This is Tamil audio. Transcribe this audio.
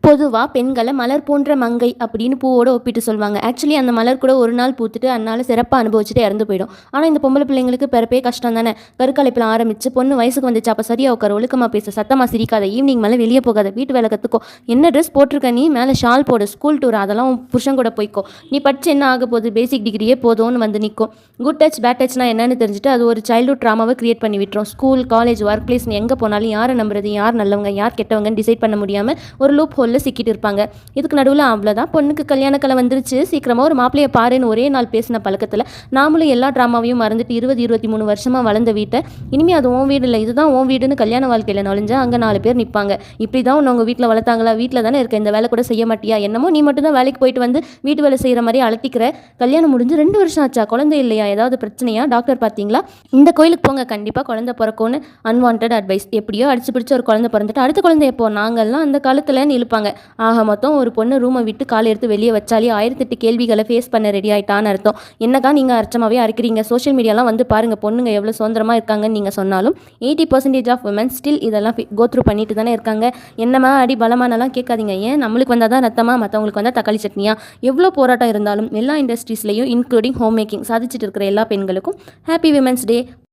பொதுவாக பெண்களை மலர் போன்ற மங்கை அப்படின்னு பூவோட ஒப்பிட்டு சொல்லுவாங்க. ஆக்சுவலி அந்த மலர் கூட ஒரு நாள் பூத்துட்டு அந்நாள் சிறப்பாக அனுபவிச்சுட்டு இறந்து போயிடும். ஆனால் இந்த பொம்பளை பிள்ளைங்களுக்கு பிறப்பே கஷ்டம் தானே. கருக்கலைப்பில் ஆரம்பிச்சு பொண்ணு வயசுக்கு வந்துச்சு, அப்போ சரியாக உட்கார, ஒழுக்கமாக பேச, சத்தமாக சிரிக்காத, ஈவினிங் மேலே வெளியே போகாத, வீட்டு வேலை கற்றுக்கோ, என்ன ட்ரெஸ் போட்டிருக்க நீ, மேலே ஷால் போடு, ஸ்கூல் டூர் அதெல்லாம் உன் புருஷன் கூட போய்க்கோ, நீ படிச்சு என்ன ஆக போகுது, பேசிக் டிகிரியே போதும்னு வந்து நிற்கும். குட் டச் பேட் டச்னா என்னன்னு தெரிஞ்சுட்டு அது ஒரு சைல்டுஹுட் ட்ராமாவை கிரியேட் பண்ணி விட்டுரும். ஸ்கூல் காலேஜ் ஒர்க் பிளேஸ் எங்கே போனாலும் யாரை நம்புறது, யார் நல்லவங்க யார் கெட்டவங்கன்னு டிசைட் பண்ண முடியாமல் ஒரு லூப் ஹோலில் சிக்கிட்டு இருப்பாங்க. இதுக்கு நடுவில் அவ்வளோதான், பொண்ணுக்கு கல்யாண கலை வந்துருச்சு, சீக்கிரமாக ஒரு மாப்பிள்ளையை பாருன்னு ஒரே நாள் பேசின பழக்கத்தில் நாமளும் எல்லா ட்ராமாவையும் மறந்துட்டு 20-23 வருஷமாக வளர்ந்த வீட்டை இனிமேல் அது உன் வீடு இல்லை, இதுதான் உன் வீடுன்னு கல்யாண வாழ்க்கையில் நுழைஞ்சா அங்கே 4 பேர் நிற்பாங்க. இப்படி தான் உங்கள் வீட்டில் வளர்த்தாங்களா, வீட்டில் தானே இருக்க, இந்த வேலை கூட செய்ய மாட்டியா, என்னமோ நீ மட்டும் தான் வேலைக்கு போயிட்டு வந்து வீட்டு வேலை செய்கிற மாதிரி அழட்டிக்கிற, கல்யாணம் முடிஞ்சு 2 வருஷம் ஆச்சா, குழந்தை இல்லையா, ஏதாவது பிரச்சனையா, டாக்டர் பார்த்தீங்களா, இந்த கோயிலுக்கு போங்க கண்டிப்பாக குழந்தை பிறக்கும்னு அன்வான்ட் அட்வைஸ். எப்படியோ அடிச்சு பிடிச்சி ஒரு குழந்தை பிறந்துட்டு அடுத்த குழந்தை எப்போ, நாங்கள்லாம் அந்த காலத்துலன்னு இழுப்பாங்க. ஆக மொத்தம் ஒரு பொண்ணு ரூமை விட்டு காலை எடுத்து வெளியே வச்சாலே 1008 கேள்விகளை ஃபேஸ் பண்ண ரெடி ஆகிட்டான்னு அர்த்தம். என்னக்கா நீங்கள் அர்ச்சமாகவே அரைக்கிறீங்க, சோஷியல் மீடியாலாம் வந்து பாருங்கள் பொண்ணுங்க எவ்வளோ சுதந்திரமாக இருக்காங்கன்னு நீங்கள் சொன்னாலும் 80% ஆஃப் விமன் ஸ்டில் இதெல்லாம் கோத்ரூ பண்ணிட்டு தானே இருக்காங்க. என்னமா அடி பலமானலாம் கேட்காதீங்க. ஏன் நம்மளுக்கு வந்தால் தான் ரத்தமா, மற்றவங்களுக்கு வந்தால் தக்காளி சட்னியா, எவ்வளோ போராட்டம் இருந்தாலும் எல்லா இண்டஸ்ட்ரீஸ்லையும் இன்க்ளூடிங் ஹோம் மேக்கிங் சாதிச்சுட்டு இருக்கிற எல்லா பெண்களுக்கும் ஹாப்பி விமன்ஸ் டே.